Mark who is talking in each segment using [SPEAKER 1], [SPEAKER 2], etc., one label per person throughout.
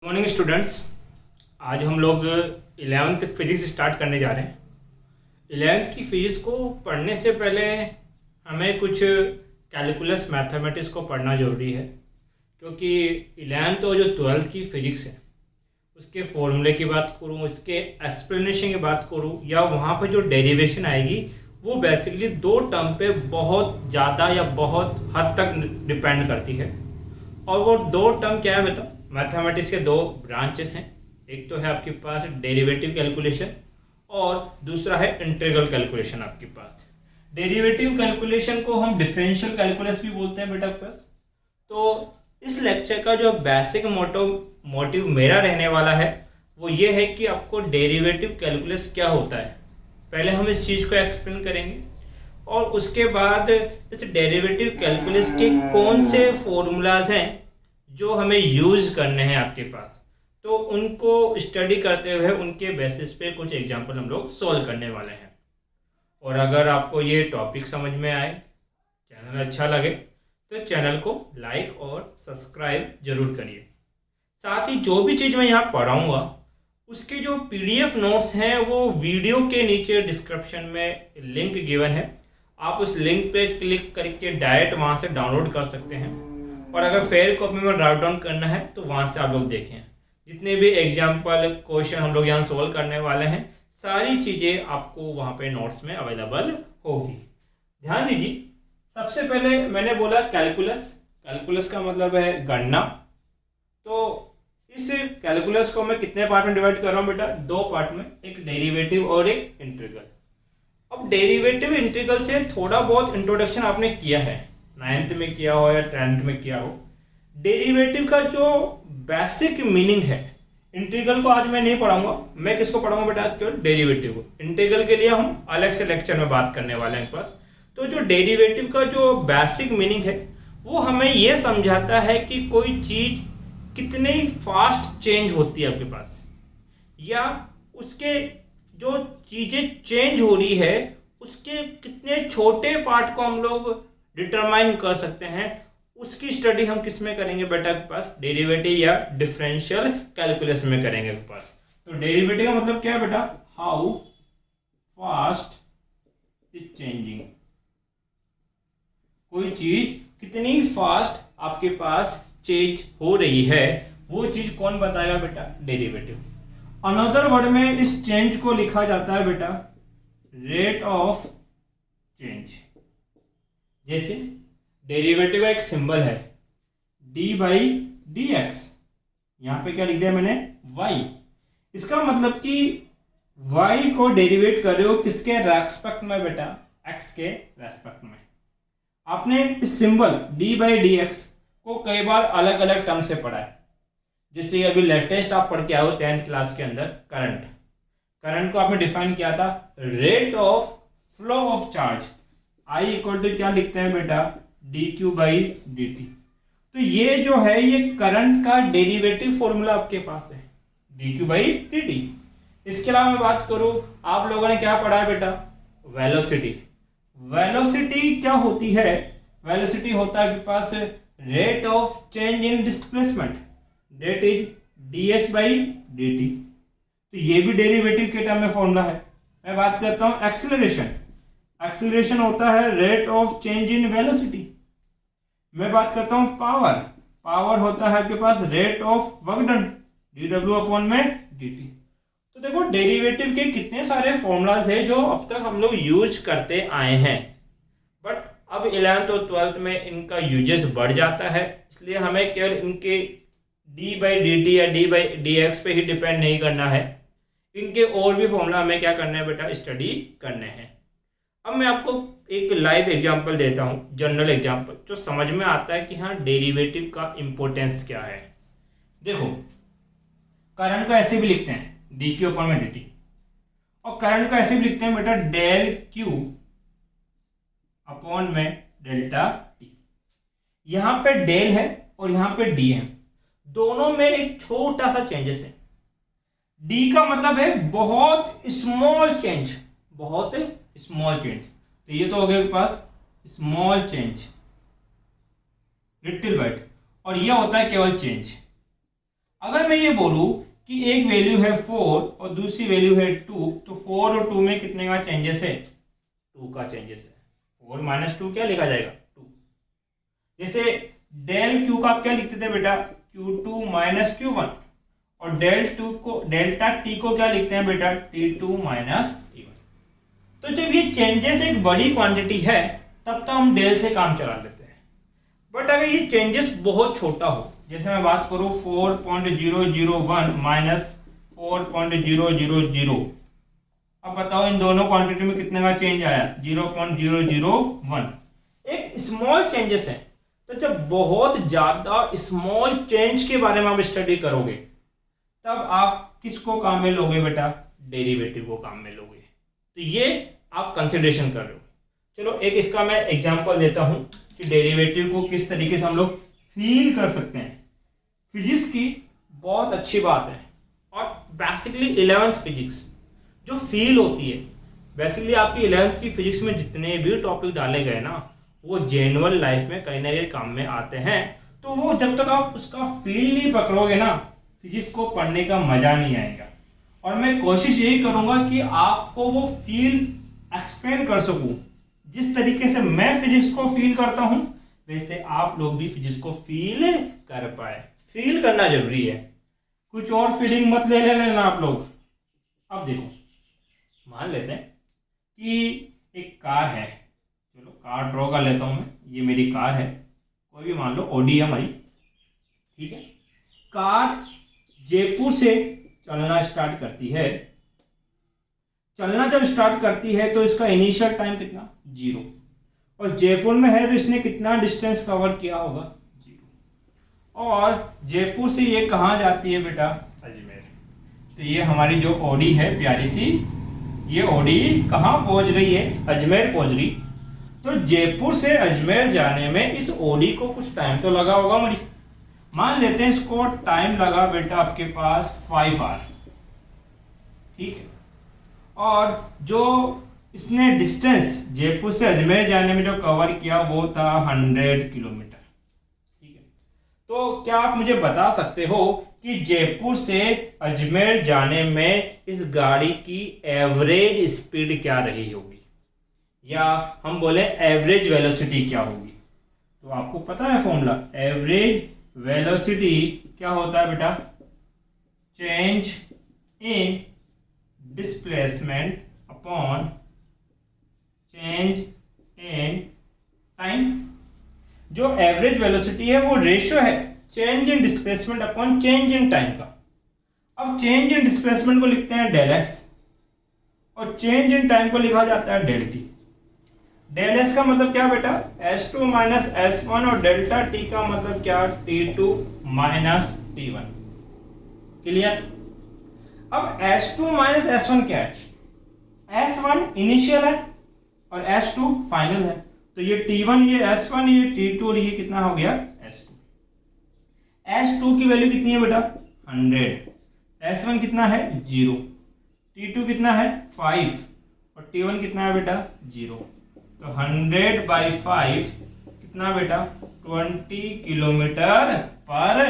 [SPEAKER 1] Morning students. आज हम लोग 11th फिजिक्स स्टार्ट करने जा रहे हैं। 11th की फिजिक्स को पढ़ने से पहले हमें कुछ कैलकुलस मैथमेटिक्स को पढ़ना ज़रूरी है, क्योंकि 11th और जो 12th की फिजिक्स है उसके फॉर्मूले की बात करूँ, उसके एक्सप्लेनेशन की बात करूँ, या वहाँ पर जो डेरिवेशन आएगी वो बेसिकली दो टर्म पे बहुत ज़्यादा या बहुत हद तक डिपेंड करती है। और वो दो टर्म क्या है बेटा? मैथमेटिक्स के दो ब्रांचेस हैं। एक तो है आपके पास डेरिवेटिव कैलकुलेशन और दूसरा है इंटीग्रल कैलकुलेशन। आपके पास डेरिवेटिव कैलकुलेशन को हम डिफरेंशियल कैलकुलस भी बोलते हैं बेटा बस। तो इस लेक्चर का जो बेसिक मोटिव मेरा रहने वाला है वो ये है कि आपको डेरिवेटिव कैलकुलस क्या होता है पहले हम इस चीज़ को एक्सप्लेन करेंगे, और उसके बाद इस डेरिवेटिव कैलकुलस के कौन से फॉर्मूलाज हैं जो हमें यूज़ करने हैं आपके पास, तो उनको स्टडी करते हुए उनके बेसिस पे कुछ एग्जांपल हम लोग सॉल्व करने वाले हैं। और अगर आपको ये टॉपिक समझ में आए, चैनल अच्छा लगे तो चैनल को लाइक और सब्सक्राइब जरूर करिए। साथ ही जो भी चीज़ मैं यहाँ पढ़ाऊँगा उसके जो PDF नोट्स हैं वो वीडियो के नीचे डिस्क्रिप्शन में लिंक गिवन है, आप उस लिंक पे क्लिक करके डायरेक्ट वहाँ से डाउनलोड कर सकते हैं। और अगर फेयर कॉपी में राइट डाउन करना है तो वहाँ से आप लोग देखें। जितने भी एग्जाम्पल क्वेश्चन हम लोग यहाँ सोल्व करने वाले हैं सारी चीज़ें आपको वहाँ पे नोट्स में अवेलेबल होगी। ध्यान दीजिए, सबसे पहले मैंने बोला कैलकुलस का मतलब है गणना। तो इस कैलकुलस को मैं कितने पार्ट में डिवाइड कर रहा हूँ बेटा? दो पार्ट में, एक डेरिवेटिव और एक इंटीग्रल। अब डेरिवेटिव इंटीग्रल से थोड़ा बहुत इंट्रोडक्शन आपने किया है, 9th में किया हो या 10th में किया हो। डेरिवेटिव का जो बेसिक मीनिंग है, इंटीग्रल को आज मैं नहीं पढ़ाऊंगा, मैं किसको पढ़ाऊंगा बेटा? आज केवल डेरिवेटिव को। इंटीग्रल के लिए हम अलग से लेक्चर में बात करने वाले हैं पास। तो जो डेरिवेटिव का जो बेसिक मीनिंग है वो हमें ये समझाता है कि कोई चीज़ कितनी फास्ट चेंज होती है आपके पास, या उसके जो चीज़ें चेंज हो रही है उसके कितने छोटे पार्ट को हम लोग डिटरमाइन कर सकते हैं। उसकी स्टडी हम किस में करेंगे बेटा के पास? डेरिवेटिव या डिफरेंशियल कैलकुलस में करेंगे के पास। तो डेरिवेटिव का मतलब क्या है बेटा? हाउ फास्ट इज चेंजिंग, कोई चीज कितनी फास्ट आपके पास चेंज हो रही है, वो चीज कौन बताएगा बेटा? डेरिवेटिव। अनदर वर्ड में इस चेंज को लिखा जाता है बेटा रेट ऑफ चेंज। जैसे डेरिवेटिव का एक सिंबल है d/dx, यहां पे क्या लिख दिया मैंने? y। इसका मतलब कि y को डेरिवेट कर रहे हो किसके रेस्पेक्ट में बेटा? x के रेस्पेक्ट में। आपने इस सिंबल d/dx को कई बार अलग अलग टर्म से पढ़ा है। जैसे अभी लेटेस्ट आप पढ़ के आए हो 10th क्लास के अंदर, करंट को आपने डिफाइन किया था rate of flow of charge, I equal to क्या लिखते हैं बेटा? dq/dt। तो ये जो है ये करंट का डेरिवेटिव फॉर्मूला आपके पास है, dq/dt। इसके अलावा मैं बात करूं, आप लोगों ने क्या पढ़ा है बेटा? वेलोसिटी क्या होती है? वेलोसिटी होता है आपके पास rate of change in displacement, that is ds/dt। तो ये भी डेरिवेटिव के टर्म में फॉर्मूला है। मैं बात करता हूं एक्सीलरेशन होता है rate of change in velocity. मैं बात करता हूं पावर होता है आपके पास rate of work done, dw/dt। तो देखो डेरिवेटिव के कितने सारे फॉर्मूलाज है जो अब तक हम लोग यूज करते आए हैं, बट अब 11th और 12th में इनका यूजेस बढ़ जाता है, इसलिए हमें केवल इनके d/dt या d/dx पे ही डिपेंड नहीं करना है, इनके और भी फॉर्मूला हमें क्या करना है बेटा? स्टडी करने हैं। अब मैं आपको एक लाइव एग्जांपल देता हूं, जनरल एग्जांपल, जो समझ में आता है कि हाँ डेरिवेटिव का इंपॉर्टेंस क्या है। देखो, करंट को ऐसे भी लिखते हैं dq/dt, और करंट को ऐसे भी लिखते हैं बेटा del q अपॉन में डेल्टा t। यहां पे डेल है और यहां पे d है, दोनों में एक छोटा सा चेंजेस है। d का मतलब है बहुत स्मॉल चेंज, तो ये तो हो गया पास स्मॉल चेंज, लिटिल बिट, और ये होता है केवल चेंज। अगर मैं ये बोलूँ कि एक वैल्यू है 4 और दूसरी वैल्यू है 2, तो 4 और 2 में कितने का चेंजेस है? 2 का चेंजेस है। 4 माइनस 2 क्या लिखा जाएगा? 2। जैसे डेल क्यू का आप क्या लिखते थे बेटा? Q2 minus Q1। और डेल्टा टी को क्या लिखते हैं बेटा? T2 minus T1। तो जब ये चेंजेस एक बड़ी क्वांटिटी है तब तो हम डेल से काम चला लेते हैं। बट अगर ये चेंजेस बहुत छोटा हो, जैसे मैं बात करूं 4.001 माइनस 4.000, अब बताओ इन दोनों क्वांटिटी में कितने का चेंज आया? 0.001। एक स्मॉल चेंजेस है। तो जब बहुत ज्यादा स्मॉल चेंज के बारे में आप स्टडी करोगे तब आप किसको काम में लोगे बेटा? डेरिवेटिव को काम में लोगे। तो ये आप कंसिडरेशन कर रहे हो। चलो एक इसका मैं एग्जांपल देता हूं कि डेरिवेटिव को किस तरीके से हम लोग फील कर सकते हैं। फिजिक्स की बहुत अच्छी बात है और बेसिकली 11th फिजिक्स जो फील होती है, बेसिकली आपकी 11th की फिजिक्स में जितने भी टॉपिक डाले गए ना वो जेन्युइन लाइफ में कहीं ना कहीं काम में आते हैं। तो वो जब तक आप उसका फील नहीं पकड़ोगे ना फिजिक्स को पढ़ने का मजा नहीं आएगा। और मैं कोशिश यही करूंगा कि आपको वो फील एक्सप्लेन कर सकूं। जिस तरीके से मैं फिजिक्स को फील करता हूं वैसे आप लोग भी फिजिक्स को फील कर पाए। फील करना जरूरी है, कुछ और फीलिंग मत ले लेना आप लोग। अब देखो, मान लेते हैं कि एक कार है, चलो कार ड्रॉ कर लेता हूं मैं, ये मेरी कार है, कोई भी मान लो ऑडी है हमारी, ठीक है। कार जयपुर से चलना स्टार्ट करती है। चलना जब स्टार्ट करती है तो इसका इनिशियल टाइम कितना? 0। और जयपुर में है तो इसने कितना डिस्टेंस कवर किया होगा? 0। और जयपुर से ये कहाँ जाती है बेटा? अजमेर। तो ये हमारी जो ऑडी है प्यारी सी, ये ऑडी कहाँ पहुंच गई है? अजमेर पहुंच गई। तो जयपुर से अजमेर जाने में इस ऑडी को कुछ टाइम तो लगा होगा हमारी। मान लेते हैं इसको टाइम लगा बेटा आपके पास 5 आवर, ठीक है। और जो इसने डिस्टेंस जयपुर से अजमेर जाने में जो कवर किया वो था 100 किलोमीटर, ठीक है। तो क्या आप मुझे बता सकते हो कि जयपुर से अजमेर जाने में इस गाड़ी की एवरेज स्पीड क्या रही होगी, या हम बोले एवरेज वेलोसिटी क्या होगी? तो आपको पता है फॉर्मूला, एवरेज वेलोसिटी क्या होता है बेटा? Change in displacement upon change in time. जो एवरेज वेलोसिटी है वो रेशियो है change in displacement upon change in time का। अब चेंज इन डिस्प्लेसमेंट को लिखते हैं डेल एस और चेंज इन टाइम को लिखा जाता है डेल टी। डेल एस का मतलब क्या बेटा? S2 माइनस S1 और डेल्टा टी का मतलब क्या? T2 minus T1। क्लियर? अब S2 माइनस S1 क्या है? S1 इनिशियल है और S2 फाइनल है। तो ये T1, ये S1, ये T2 और ये कितना हो गया? S2। S2 की वैल्यू कितनी है बेटा? 100। S1 कितना है? 0। T2 कितना है? 5 और T1 कितना है बेटा? 0। तो 100/5 कितना बेटा? 20 किलोमीटर पर आवर।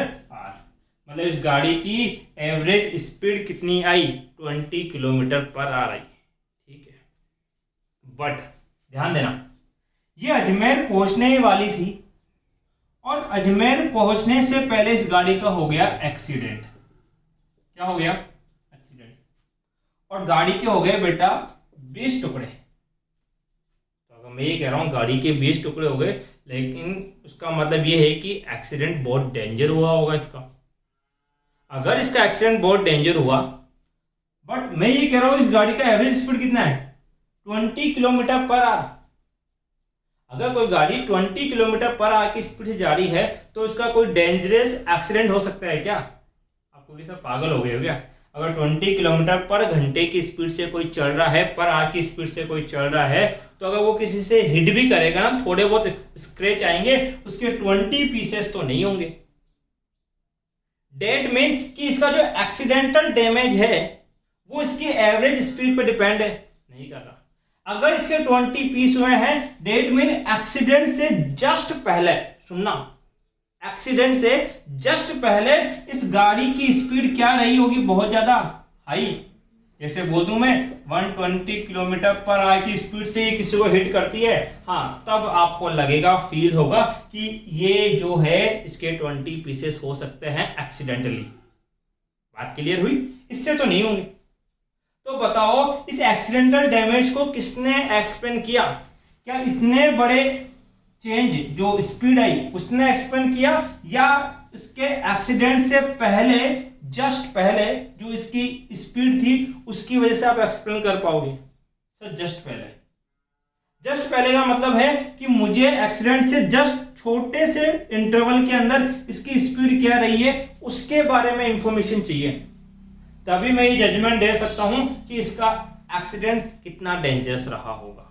[SPEAKER 1] मतलब इस गाड़ी की एवरेज स्पीड कितनी आई? 20 किलोमीटर पर आवर आई, ठीक है। बट ध्यान देना, ये अजमेर पहुंचने ही वाली थी और अजमेर पहुंचने से पहले इस गाड़ी का हो गया एक्सीडेंट। क्या हो गया? एक्सीडेंट। और गाड़ी के हो गए बेटा 20 टुकड़े। मैं ये कह रहा हूँ गाड़ी के 20 टुकड़े हो गए, लेकिन उसका मतलब ये है कि एक्सीडेंट बहुत डेंजर हुआ होगा इसका। अगर इसका एक्सीडेंट बहुत डेंजर हुआ, बट मैं ये कह रहा हूँ इस गाड़ी का एवरेज स्पीड कितना है? 20 किलोमीटर पर आवर। अगर कोई गाड़ी 20 किलोमीटर पर आवर की स्पीड से जा रही है तो उसका कोई डेंजरस एक्सीडेंट हो सकता है क्या? आपको ये सब पागल हो गए हो क्या? अगर 20 किलोमीटर पर घंटे की स्पीड से कोई चल रहा है, पर आवर की स्पीड से कोई चल रहा है, तो अगर वो किसी से हिट भी करेगा ना, थोड़े बहुत स्क्रैच आएंगे, उसके 20 पीसेस तो नहीं होंगे। डेट मीन कि इसका जो एक्सीडेंटल डैमेज है वो इसकी एवरेज स्पीड पे डिपेंड है, नहीं कर रहा। अगर इसके 20 पीस हुए हैं, डेट मीन एक्सीडेंट से जस्ट पहले, सुनना, एक्सीडेंट से जस्ट पहले इस गाड़ी की स्पीड क्या रही होगी, बहुत ज्यादा हाई। जैसे बोल दूं मैं 120 किलोमीटर पर आवर की स्पीड से ये किसी को हिट करती है, हाँ, तब आपको लगेगा, फील होगा कि ये जो है इसके 20 पीसेस हो सकते हैं एक्सीडेंटली। बात क्लियर हुई? इससे तो नहीं होंगे। तो बताओ इस एक्सीडेंटल डैमेज को किसने एक्सप्लेन किया? क्या इतने बड़े चेंज जो स्पीड आई उसने एक्सप्लेन किया, या इसके एक्सीडेंट से पहले, जस्ट पहले जो इसकी स्पीड थी उसकी वजह से आप एक्सप्लेन कर पाओगे? सर जस्ट पहले। जस्ट पहले का मतलब है कि मुझे एक्सीडेंट से जस्ट छोटे से इंटरवल के अंदर इसकी स्पीड क्या रही है उसके बारे में इंफॉर्मेशन चाहिए, तभी मैं ये जजमेंट दे सकता हूं कि इसका एक्सीडेंट कितना डेंजरस रहा होगा।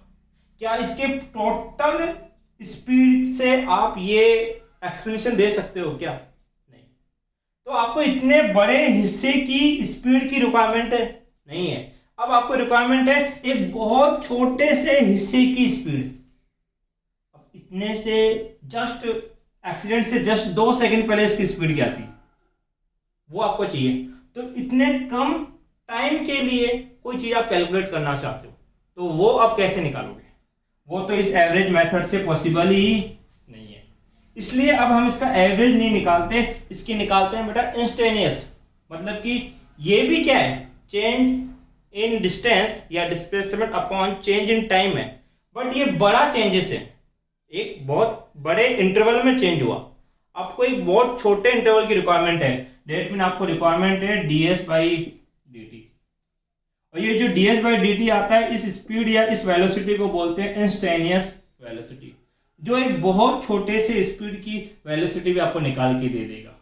[SPEAKER 1] क्या इसके टोटल स्पीड से आप ये एक्सप्लेनेशन दे सकते हो क्या? नहीं। तो आपको इतने बड़े हिस्से की स्पीड की रिक्वायरमेंट है? नहीं है। अब आपको रिक्वायरमेंट है एक बहुत छोटे से हिस्से की स्पीड। अब इतने से जस्ट एक्सीडेंट से जस्ट 2 सेकंड पहले इसकी स्पीड क्या थी वो आपको चाहिए। तो इतने कम टाइम के लिए कोई चीज आप कैलकुलेट करना चाहते हो तो वो आप कैसे निकालोगे? वो तो इस एवरेज मेथड से पॉसिबल ही नहीं है। इसलिए अब हम इसका एवरेज नहीं निकालते, इसकी निकालते हैं बेटा इंस्टेनियस। मतलब कि ये भी क्या है, चेंज इन डिस्टेंस या displacement upon change in time है, बट ये बड़ा चेंजेस है, एक बहुत बड़े इंटरवल में चेंज हुआ। आपको एक बहुत छोटे इंटरवल की रिक्वायरमेंट है, डेट मीन आपको रिक्वायरमेंट है ds बाई dt, और ये जो ds बाई dt आता है इस स्पीड या इस वेलोसिटी को बोलते हैं इंस्टेनियस वेलोसिटी, जो एक बहुत छोटे से स्पीड की वेलोसिटी भी आपको निकाल के दे देगा।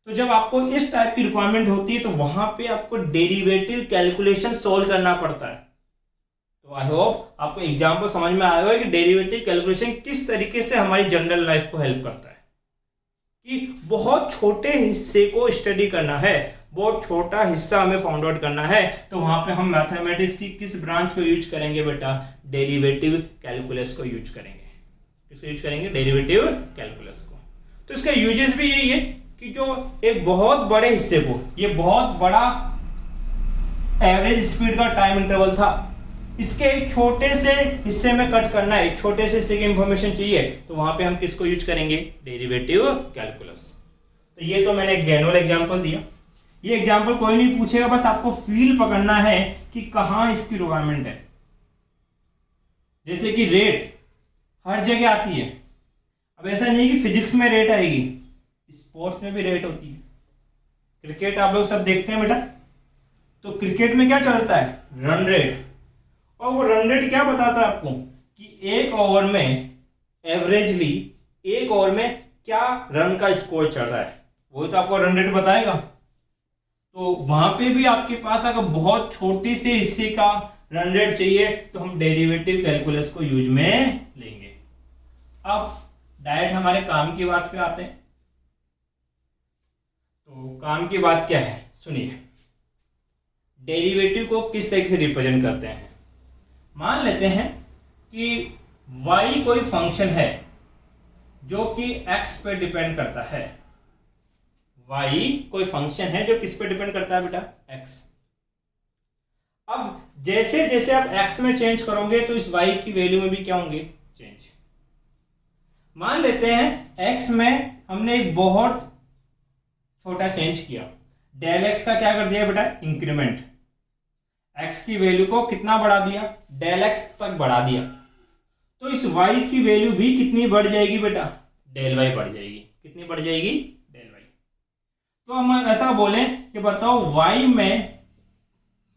[SPEAKER 1] तो जब आपको इस टाइप की रिक्वायरमेंट होती है तो वहां पे आपको डेरिवेटिव कैलकुलेशन सोल्व करना पड़ता है। तो आई होप आपको एग्जाम्पल समझ में आएगा कि डेरिवेटिव कैलकुलेशन किस तरीके से हमारी जनरल लाइफ को हेल्प करता है। कि बहुत छोटे हिस्से को स्टडी करना है, बहुत छोटा हिस्सा हमें फाउंड आउट करना है, तो वहां पे हम मैथमेटिक्स की किस ब्रांच को यूज करेंगे बेटा? डेरिवेटिव कैलकुलस को यूज करेंगे। किसको यूज करेंगे? डेरिवेटिव कैलकुलस को। तो इसका यूजेस भी यही है कि जो एक बहुत बड़े हिस्से को, ये बहुत बड़ा एवरेज स्पीड का टाइम इंटरवल था, इसके एक छोटे से हिस्से में कट करना है, एक छोटे से हिस्से की इंफॉर्मेशन चाहिए, तो वहां पे हम किसको यूज करेंगे? Derivative calculus. तो ये तो मैंने एक जनरल एग्जांपल दिया। ये एग्जांपल कोई नहीं पूछेगा, बस आपको फील पकड़ना है कि कहां इसकी रिक्वायरमेंट है। जैसे कि रेट हर जगह आती है। अब ऐसा नहीं कि फिजिक्स में रेट आएगी, स्पोर्ट्स में भी रेट होती है। क्रिकेट आप लोग सब देखते हैं बेटा, तो क्रिकेट में क्या चलता है? Run rate. और वो रन रेट क्या बताता है आपको कि एक ओवर में एवरेजली एक ओवर में क्या रन का स्कोर चल रहा है, वही तो आपको रन रेट बताएगा। तो वहां पे भी आपके पास अगर बहुत छोटे से हिस्से का रन रेट चाहिए तो हम डेरिवेटिव कैलकुलस को यूज में लेंगे। अब डायरेक्ट हमारे काम की बात पे आते हैं। तो काम की बात क्या है, सुनिए। डेरिवेटिव को किस तरीके से रिप्रेजेंट करते हैं? मान लेते हैं कि y कोई फंक्शन है जो कि x पे डिपेंड करता है। y कोई फंक्शन है जो किस पे डिपेंड करता है बेटा? x। अब जैसे जैसे आप x में चेंज करोगे तो इस y की वैल्यू में भी क्या होंगे? चेंज। मान लेते हैं x में हमने एक बहुत छोटा चेंज किया, डेल x का क्या कर दिया बेटा? इंक्रीमेंट। x की वैल्यू को कितना बढ़ा दिया? डेल x तक बढ़ा दिया। तो इस y की वैल्यू भी कितनी बढ़ जाएगी बेटा? डेल y बढ़ जाएगी। कितनी बढ़ जाएगी? Del y। तो हम ऐसा बोले कि बताओ y में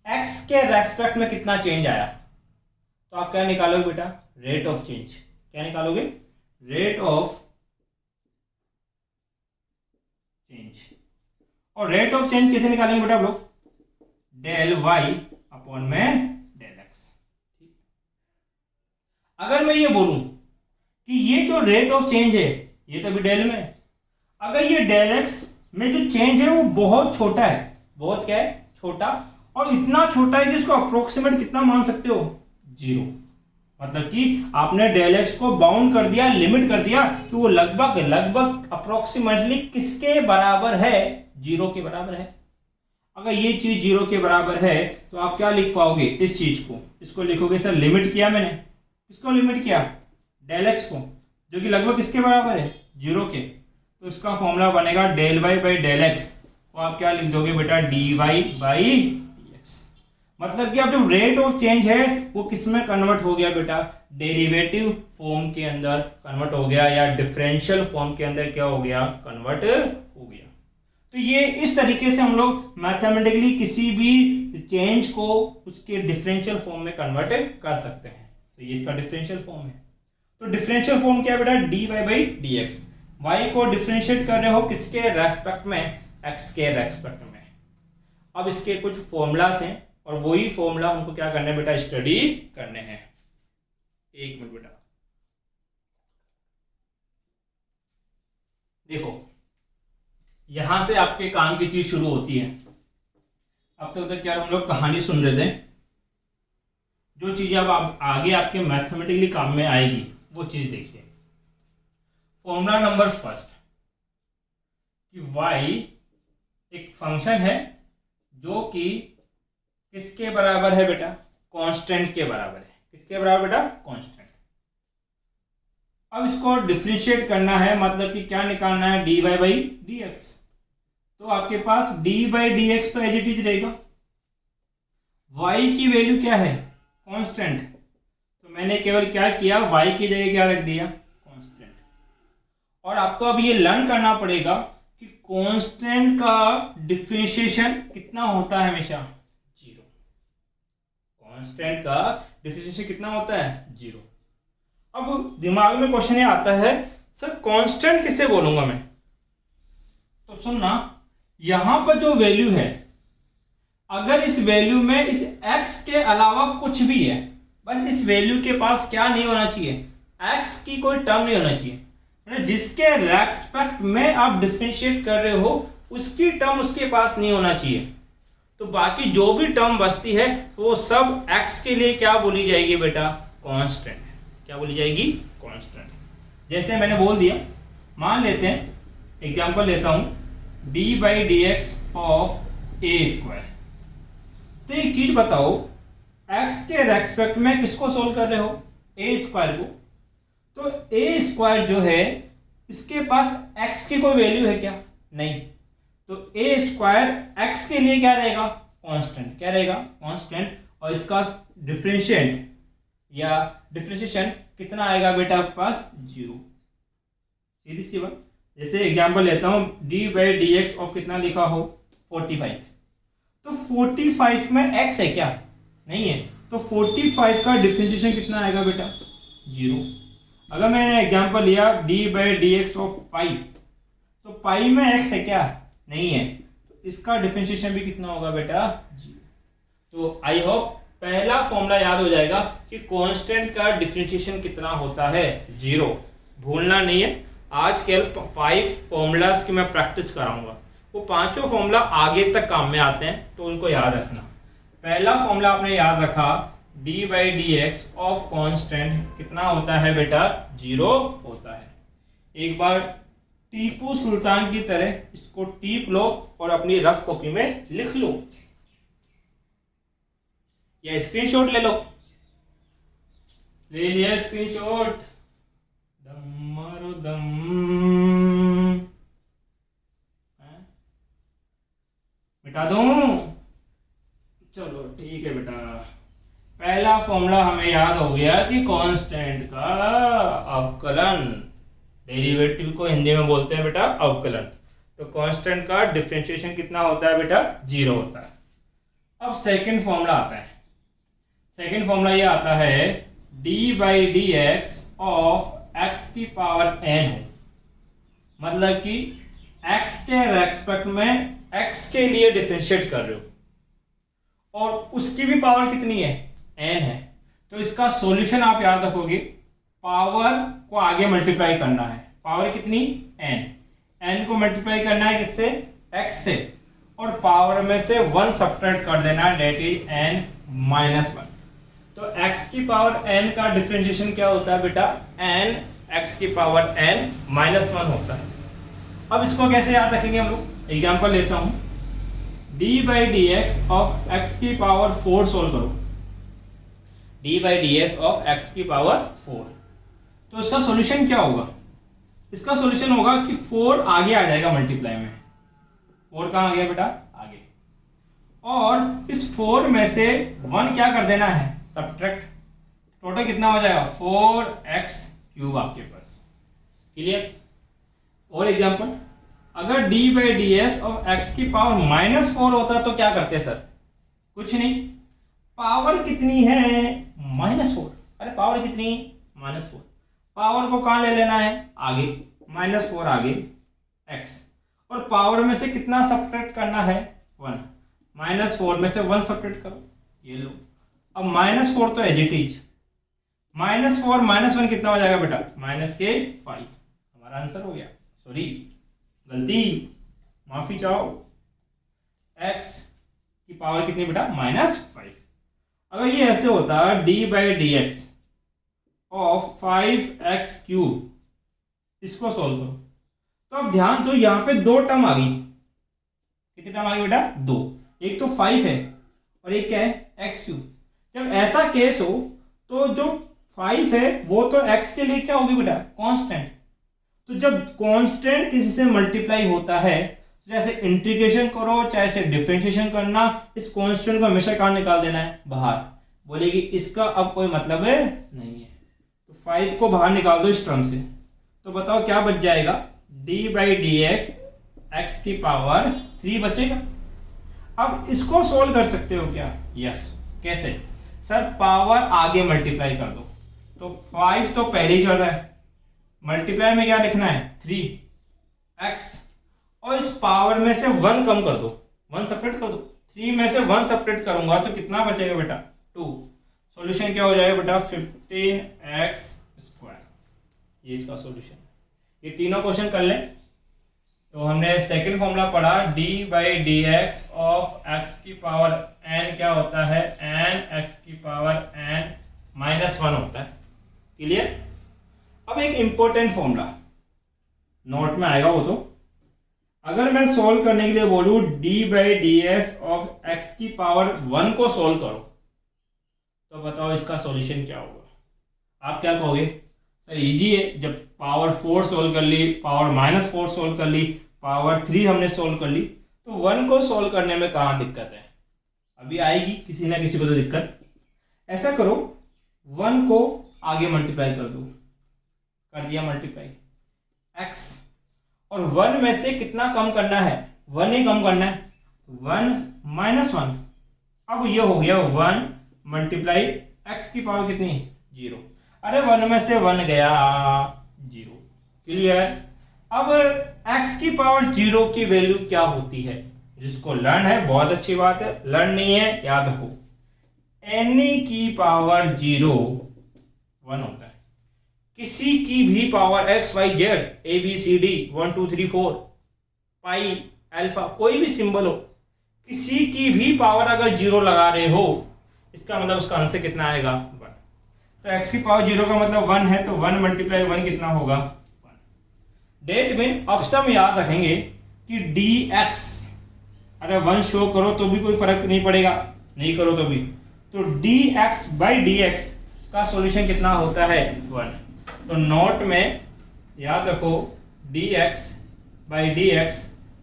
[SPEAKER 1] x के रेस्पेक्ट में कितना चेंज आया, तो आप क्या निकालोगे बेटा? Rate of change. क्या निकालोगे? Rate of change. और रेट ऑफ चेंज कैसे निकालेंगे बेटा आप लोग? डेल y अपॉन में डेल x। अगर मैं ये बोलूं कि ये जो रेट ऑफ चेंज है ये तो अभी डेल में, अगर ये डेल x में जो चेंज है वो बहुत छोटा है, बहुत क्या है? छोटा, और इतना छोटा है कि इसको अप्रोक्सीमेट कितना मान सकते हो? 0। मतलब कि आपने डेल एक्स को बाउंड कर दिया, लिमिट कर दिया कि वो लगभग लगभग अप्रोक्सीमेटली किसके बराबर है, जीरो के बराबर है। अगर ये चीज जीरो के बराबर है तो आप क्या लिख पाओगे इस चीज को, इसको लिखोगे सर लिमिट किया मैंने, किसको लिमिट किया, डेल एक्स को, जो कि लगभग किसके बराबर है, जीरो के। तो इसका फॉर्मूला बनेगा del Y by del X को आप क्या लिख दोगे बेटा, D Y by D X. मतलब कि अब जो रेट ऑफ चेंज है वो किस में कन्वर्ट हो गया बेटा, डेरिवेटिव फॉर्म के अंदर कन्वर्ट हो गया, या डिफरेंशियल फॉर्म के अंदर क्या हो गया, कन्वर्ट हो गया। तो ये इस तरीके से हम लोग मैथमेटिकली किसी भी चेंज को उसके डिफरेंशियल फॉर्म में कन्वर्ट कर सकते हैं। तो ये इसका डिफरेंशियल फॉर्म है। तो डिफरेंशियल फॉर्म क्या है बेटा, D Y by D X. Y को डिफरेंशिएट कर रहे हो किसके रेस्पेक्ट में, एक्स के रेस्पेक्ट में। अब इसके कुछ फॉर्मूलास हैं और वही फॉर्मूला हमको क्या करना है बेटा, स्टडी करने हैं। एक मिनट बेटा, देखो यहां से आपके काम की चीज शुरू होती है। अब तक क्या हम लोग कहानी सुन रहे थे, जो चीज अब आप आगे आपके मैथमेटिकली काम में आएगी वो चीज देखिए। फॉर्मूला नंबर फर्स्ट कि y एक फंक्शन है जो कि किसके बराबर है बेटा, कांस्टेंट के बराबर है। किसके बराबर बेटा, कांस्टेंट। अब इसको डिफरेंशिएट करना है, मतलब कि क्या निकालना है, D Y by D X. तो आपके पास डी बाई डी एक्स तो एज इट इज रहेगा, y की वैल्यू क्या है, कांस्टेंट। तो मैंने केवल क्या किया, y की जगह क्या रख दिया, कांस्टेंट। और आपको अब ये लर्न करना पड़ेगा कि कांस्टेंट का डिफरेंशिएशन कितना होता है, हमेशा जीरो। कांस्टेंट का डिफरेंशिएशन कितना होता है, जीरो। अब दिमाग में क्वेश्चन ये आता है, सर कांस्टेंट किससे बोलूंगा मैं। तो सुनना, यहां पर जो वैल्यू है, अगर इस वैल्यू में इस x के अलावा कुछ भी है, बस इस वैल्यू के पास क्या नहीं होना चाहिए, x की कोई टर्म नहीं होना चाहिए। जिसके रेस्पेक्ट में आप डिफरेंशिएट कर रहे हो उसकी टर्म उसके पास नहीं होना चाहिए। तो बाकी जो भी टर्म बचती है वो सब x के लिए क्या बोली जाएगी बेटा, कांस्टेंट। क्या बोली जाएगी, कांस्टेंट। जैसे मैंने बोल दिया, मान लेते हैं, एग्जांपल लेता हूं, d by D x of A square. तो एक चीज बताओ, x के रेस्पेक्ट में किसको सोल्व कर रहे हो, ए स्क्वायर को। तो ए स्क्वायर जो है इसके पास x की कोई वैल्यू है क्या, नहीं। तो ए स्क्वायर x के लिए क्या रहेगा, कांस्टेंट। क्या रहेगा, कांस्टेंट। और इसका डिफरेंशिएट या डिफरेंशिएशन कितना आएगा बेटा आपके पास, जीरो। सीधी सी बात। जैसे एग्जांपल लेता हूं, d by D x of कितना लिखा हो, 45। तो 45 में x है क्या, नहीं है। तो 45 का डिफरेंशिएशन कितना आएगा बेटा, जीरो। अगर मैंने एग्जांपल लिया d by D x of pi, तो पाई में x है क्या, नहीं है। तो इसका डिफरेंशिएशन भी कितना होगा बेटा, जीरो। तो आई होप पहला फॉर्मूला याद हो जाएगा कि कांस्टेंट का डिफरेंशिएशन कितना होता है, जीरो। भूलना नहीं है। आज केवल 5 फॉर्मूलाज की मैं प्रैक्टिस कराऊंगा, वो पांचों फॉर्मूला आगे तक काम में आते हैं, तो उनको याद रखना। पहला फॉर्मूला आपने याद रखा, d by D x of constant कितना होता है बेटा, जीरो होता है। एक बार टीपू सुल्तान की तरह इसको टीप लो और अपनी रफ कॉपी में लिख लो या स्क्रीनशॉट ले लो। ले लिया स्क्रीनशॉट, दम मारो दम। मिटा दूं, चलो ठीक है बेटा। पहला फॉर्मूला हमें याद हो गया कि कांस्टेंट का अवकलन, डेरिवेटिव को हिंदी में बोलते हैं बेटा अवकलन। तो कांस्टेंट का डिफरेंशिएशन कितना होता है बेटा, जीरो होता है। अब सेकंड फॉर्मूला आता है। सेकंड फॉर्मूला ये आता है, d by D x of x की पावर n हो, मतलब कि x के रेस्पेक्ट में x के लिए डिफरेंशिएट कर रहे हो और उसकी भी पावर कितनी है, n है। तो इसका सॉल्यूशन आप याद रखोगे, पावर को आगे मल्टीप्लाई करना है। पावर कितनी, n को मल्टीप्लाई करना है किससे, x से, और पावर में से 1 सब्ट्रैक्ट कर देना है, डेट इज n-1। तो तो x की पावर n का डिफरेंशिएशन क्या होता है बेटा, n x की पावर n -1 होता है। अब इसको कैसे याद रखेंगे हम लोग, एग्जांपल लेता हूं, d by D x of x की पावर 4 सोल्व करो, d by D x of x की पावर 4, तो इसका सॉल्यूशन क्या होगा, इसका सॉल्यूशन होगा कि 4 आगे आ जाएगा मल्टीप्लाई में, 4 कहाँ आ गया बेटा, आगे, और इस 4 में से 1 क्या कर देना है, सब्ट्रैक्ट, टोटल कितना हो जाएगा 4x³ आपके पास, क्लियर। और एग्जांपल, अगर d by D S of x की पावर -4 होता तो क्या करते सर, कुछ नहीं, पावर कितनी है -4, अरे पावर कितनी -4, पावर को कहाँ ले लेना है, आगे, -4 आगे x, और पावर में से कितना सब्ट्रैक्ट करना है 1, -4 में से 1 सब्ट्रैक्ट करो, ये लो। अब -4 तो एज इट इज, -4 -1 कितना हो जाएगा बेटा, -5, हमारा आंसर हो गया, सॉरी गलती, माफी चाहो, x की पावर कितनी बेटा -5। अगर ये ऐसे होता d by D x of 5x³, इसको सोल्व करो, तो अब ध्यान दो यहां पे 2 टर्म आ गई, कितनी टर्म आ गई बेटा, 2, एक तो 5 है और एक क्या है x³। जब ऐसा केस हो तो जो 5 है वो तो x के लिए क्या होगी बेटा, कांस्टेंट, तो जब कांस्टेंट किसी से मल्टीप्लाई होता है, जैसे इंटीग्रेशन करो चाहे से डिफरेंशिएशन करना, इस कांस्टेंट को हमेशा कहाँ निकाल देना है, बाहर, बोलेगी इसका अब कोई मतलब है नहीं है, तो 5 को बाहर निकाल दो इस टर्म से, तो बताओ क्या बच जाएगा, d by D x x की पावर 3 बचेगा। अब इसको सोल्व कर सकते हो क्या, यस, कैसे सर, पावर आगे मल्टीप्लाई कर दो, तो 5 तो पहले ही चल रहा है, मल्टीप्लाई में क्या लिखना है 3x, और इस पावर में से 1 कम कर दो, 1 सेपरेट कर दो, 3 में से 1 सेपरेट करूंगा तो कितना बचेगा बेटा 2, सॉल्यूशन क्या हो जाएगा बेटा 15x², ये इसका सॉल्यूशन। ये तीनों क्वेश्चन कर लें तो हमने सेकंड फॉर्मूला पढ़ा, d by D x of x की पावर n क्या होता है, n x की पावर n -1 होता है, क्लियर। अब एक इंपॉर्टेंट फॉर्मूला नोट में आएगा वो, तो अगर मैं सोल्व करने के लिए बोलूं d by D x of x की पावर 1 को सोल्व करो, तो बताओ इसका सॉल्यूशन क्या होगा, आप क्या कहोगे, सर इजी है, जब पावर 4 सोल्व कर ली, पावर -4 सोल्व कर ली, पावर 3 हमने सोल्व कर ली, तो 1 को सोल्व करने में कहाँ दिक्कत है, अभी आएगी किसी ना किसी को तो दिक्कत। ऐसा करो 1 को आगे मल्टीप्लाई कर दो, कर दिया मल्टीप्लाई, x, और 1 में से कितना कम करना है, 1 ही कम करना है, 1 -1, अब ये हो गया 1 मल्टीप्लाई x की पावर कितनी 0, अरे 1 में से 1 गया 0, क्लियर। अब x की पावर 0 की वैल्यू क्या होती है, जिसको लर्न है बहुत अच्छी बात है, लर्न नहीं है याद रखो, n की पावर 0 1 होता है, किसी की भी power x y z a b c d 1 2 3 4 pi alpha कोई भी सिंबल हो, किसी की भी पावर अगर 0 लगा रहे हो, इसका मतलब उसका आंसर कितना आएगा 1, तो x की पावर 0 का मतलब 1 है, तो 1 मल्टीप्लाई 1 कितना होगा 1। डेट में ऑप्शन याद रखेंगे कि dx, अगर 1 शो करो तो भी कोई फर्क नहीं पड़ेगा, नहीं करो तो भी, तो dx बाई dx का सॉल्यूशन कितना होता है 1, तो नोट में याद रखो dx बाई dx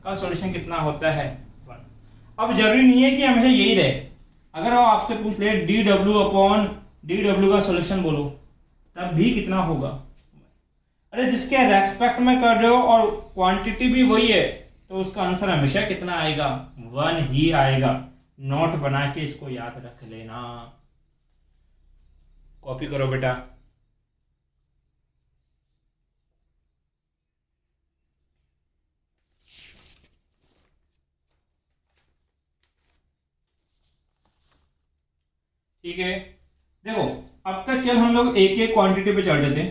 [SPEAKER 1] का सॉल्यूशन कितना होता है 1। अब जरूरी नहीं है कि हमेशा यही रहे, अगर वो आपसे पूछ ले dw का सॉल्यूशन बोलो, तब भी कितना होगा, अरे जिसके रेस्पेक्ट में कर रहे हो और क्वांटिटी भी वही है, तो उसका आंसर हमेशा कितना आएगा 1 ही आएगा। नोट बना के इसको याद रख लेना, कॉपी करो बेटा। ठीक है, देखो अब तक केवल हम लोग एक एक क्वांटिटी पे चल रहे थे,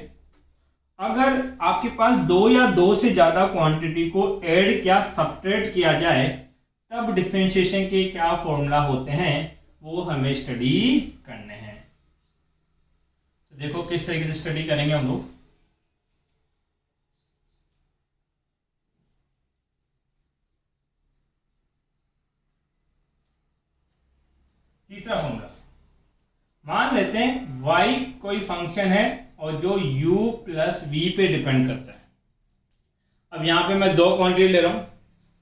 [SPEAKER 1] अगर आपके पास 2 या 2 से ज्यादा क्वांटिटी को ऐड क्या सब्ट्रैक्ट किया जाए, तब डिफरेंशिएशन के क्या फॉर्मूला होते हैं वो हमें स्टडी करने हैं। देखो किस तरीके से स्टडी करेंगे हम लोग। तीसरा फॉर्मूला, मान लेते हैं y कोई फंक्शन है और जो u प्लस वी पे डिपेंड करता है। अब यहाँ पे मैं दो क्वांटिटी ले रहा हूँ,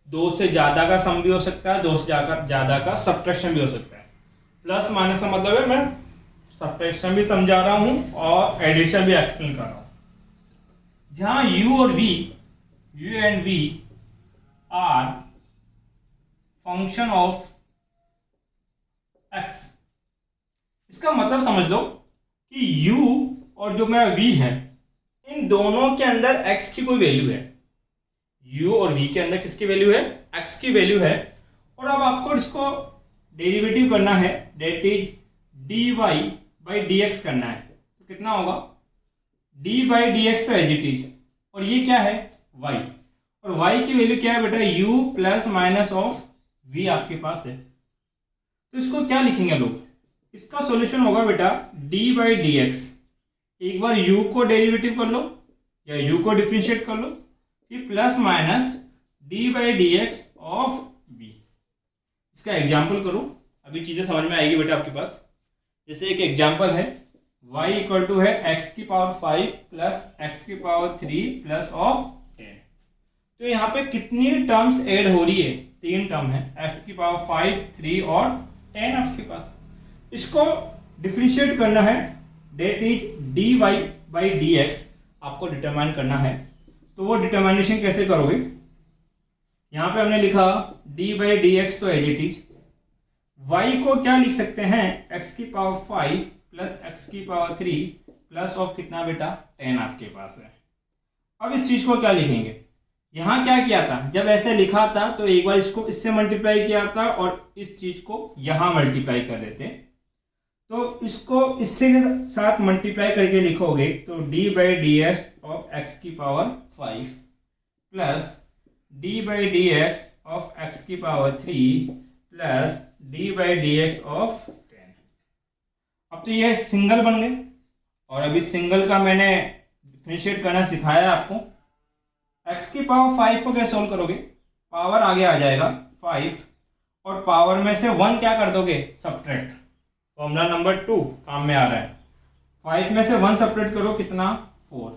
[SPEAKER 1] दो से ज़्यादा का सम भी हो सकता है, दो से ज़्यादा का सब्ट्रैक्शन भी हो सकता है। प्लस माइनस का मतलब है मैं सब्ट्रैक्शन भी समझा रहा हूँ और एडिशन भी एक्सप्लेन कर रहा हूँ। जहाँ u और v, u and v are function of x, इसका मतलब समझ लो कि u और जो मेरा v है, इन दोनों के अंदर x की कोई वैल्यू है। u और v के अंदर किसकी वैल्यू है? x की वैल्यू है। और अब आपको इसको डेरिवेटिव करना है, that is dy by dx करना है। तो कितना होगा? d बाई डी एक्स तो एज इट इज, और ये क्या है? y, और y की वैल्यू क्या है बेटा? u plus minus of v आपके पास है। तो इसको क्या लिखेंगे लोग? इसका सॉल्यूशन होगा बेटा d बाई डी एक्स। एक बार u को डेरिवेटिव कर लो या u को डिफरेंशिएट कर लो, फिर plus minus d by D x of v। इसका एग्जाम्पल करो, अभी चीजें समझ में आएगी बेटा आपके पास। जैसे एक एग्जाम्पल है, y इक्वल टू है x की पावर 5 प्लस x की पावर 3 प्लस ऑफ 10। तो यहाँ पे कितनी टर्म्स ऐड हो रही है? 3 टर्म है, x की पावर 5, 3 और 10 आपके पास। इसको डिफरेंशिएट करना है, that is dy by D X आपको डिटरमाइन करना है। तो वो डिटर्मिनेशन कैसे करोगे? यहाँ पे हमने लिखा d बाई डी एक्स तो एज इट इज। y को क्या लिख सकते हैं? x की पावर 5 प्लस x की पावर 3 प्लस ऑफ कितना बेटा? 10 आपके पास है। अब इस चीज को क्या लिखेंगे? यहाँ क्या किया था? जब ऐसे लिखा था तो एक बार इसको इससे मल्टीप्लाई किया था और इस चीज को यहाँ मल्टीप्लाई कर देते। तो इसको इससे साथ मल्टीप्लाई करके लिखोगे तो d by D x of x की power 5 plus d by D x of x की power 3 plus d by D x of 10। अब तो ये सिंगल बन गए, और अभी सिंगल का मैंने डिफरेंशिएट करना सिखाया आपको। x की पावर 5 को कैसे सोल्व करोगे? पावर आगे आ जाएगा 5 और पावर में से 1 क्या कर दोगे? सब्ट्रैक्ट। फॉर्मूला नंबर 2 काम में आ रहा है। 5 में से 1 सब्ट्रैक्ट करो, कितना? 4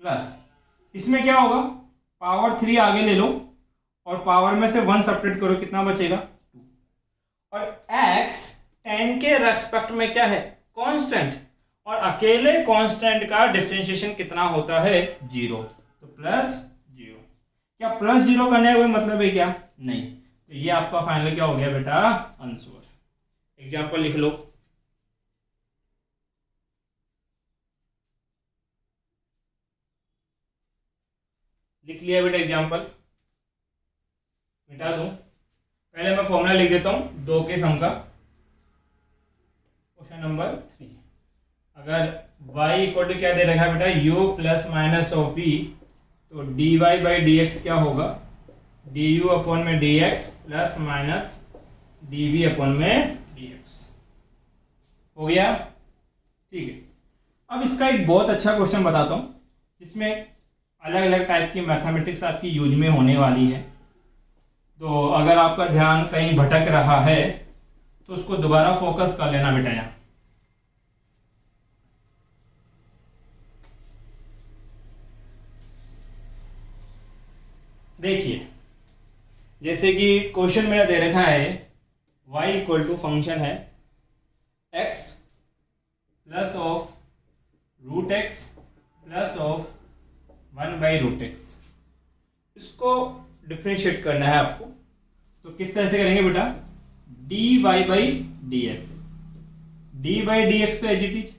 [SPEAKER 1] प्लस इसमें क्या होगा? पावर 3 आगे ले लो और पावर में से 1 सब्ट्रैक्ट करो, कितना बचेगा? 2। और x 10 के रेस्पेक्ट में क्या है? कांस्टेंट, और अकेले कांस्टेंट का डिफरेंशिएशन कितना होता है? 0। तो प्लस 0। क्या प्लस 0 करने का कोई मतलब है क्या? नहीं। तो ये आपका फाइनल क्या हो गया बेटा? आंसर। एग्जाम्पल लिख लो। लिख लिया बेटा एग्जाम्पल? मिटा दूं? पहले मैं फॉर्मूला लिख देता हूं 2 के सम का। क्वेश्चन नंबर 3, अगर y इक्वल टू क्या दे रखा है बेटा? u plus minus of v, तो dy बाई डी एक्स क्या होगा? du अपॉन में dx plus minus dv upon में dx। हो गया? ठीक है। अब इसका एक बहुत अच्छा क्वेश्चन बताता हूँ जिसमें अलग अलग टाइप की मैथमेटिक्स आपकी यूज में होने वाली है। तो अगर आपका ध्यान कहीं भटक रहा है तो उसको दोबारा फोकस कर लेना बेटा। यहाँ देखिए, जैसे कि क्वेश्चन में दे रखा है y इक्वल टू फंक्शन है x plus of root X plus of 1 by root X. इसको डिफरेंशिएट करना है आपको। तो किस तरह से करेंगे बेटा? dy by D X. D by D X तो एज इट इज।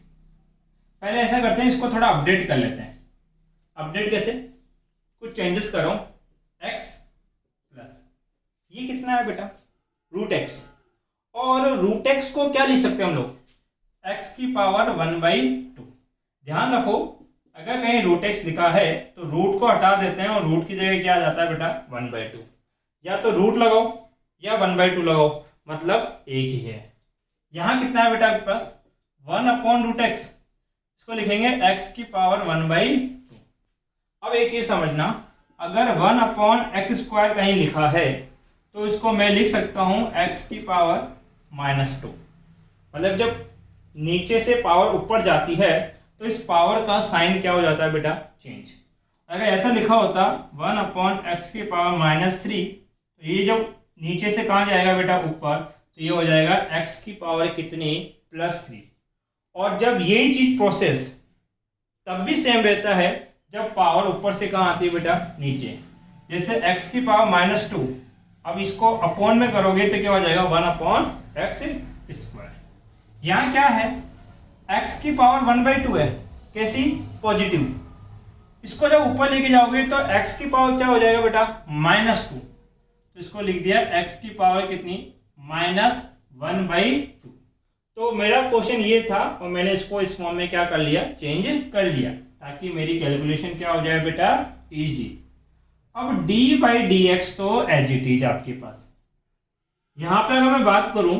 [SPEAKER 1] पहले ऐसा करते हैं, इसको थोड़ा अपडेट कर लेते हैं। अपडेट कैसे? कुछ चेंजेस करो। x प्लस ये कितना है बेटा? Root X. और रूट एक्स को क्या लिख सकते हैं हम लोग? x की पावर 1 बाई 2। ध्यान रखो, अगर कहीं रूट एक्स लिखा है तो रूट को हटा देते हैं और रूट की जगह क्या आ जाता है बेटा? 1 बाई 2। या तो रूट लगाओ या 1 बाई 2 लगाओ, मतलब एक ही है। यहाँ कितना है बेटा आपके पास? 1 अपॉन रूट एक्स। इसको लिखेंगे एक्स की पावर 1/2। अब एक चीज समझना, अगर 1/x² कहीं लिखा है तो इसको मैं लिख सकता हूं एक्स की पावर -2। मतलब जब नीचे से पावर ऊपर जाती है तो इस पावर का साइन क्या हो जाता है बेटा, चेंज। अगर ऐसा लिखा होता 1/x की पावर -3, तो ये जब नीचे से कहाँ जाएगा बेटा, ऊपर, तो ये हो जाएगा x की पावर कितनी, +3। और जब यही चीज प्रोसेस तब भी सेम रहता है जब पावर ऊपर से कहाँ आती है बेटा, नीचे। जैसे x की पावर -2, अब इसको अपॉन में करोगे तो क्या हो जाएगा, 1/x²। यहाँ क्या है, x की पावर 1/2 है, कैसी, पॉजिटिव। इसको जब ऊपर लेके जाओगे तो x की पावर क्या हो जाएगा बेटा, -2। तो इसको लिख दिया x की पावर कितनी, -1/2। तो मेरा क्वेश्चन ये था और मैंने इसको इस फॉर्म में क्या कर लिया, चेंज कर लिया, ताकि मेरी कैलकुलेशन क्या हो जाए बेटा, इजी। अब d/dx तो एज इट इज आपके पास। यहां पे अगर मैं बात करूं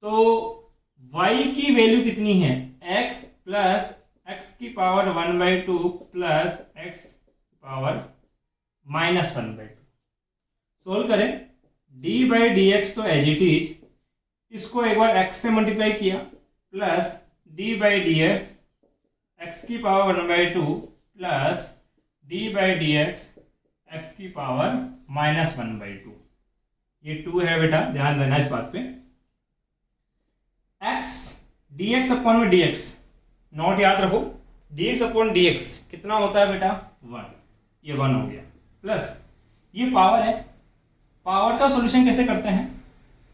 [SPEAKER 1] तो y की वैल्यू कितनी है, x प्लस x की power 1/2 plus x power -1/2। Solve करें, d/dx तो एज इट इज, इसको एक बार x से मल्टीप्लाई किया, प्लस d/dx x की पावर 1/2 प्लस d/dx x की पावर -1/2। ये 2 है बेटा, ध्यान देना इस बात पे। x dx अपॉन में dx, नोट याद रखो, dx अपॉन dx कितना होता है बेटा, 1। ये 1 हो गया, प्लस ये पावर है। पावर का सॉल्यूशन कैसे करते हैं,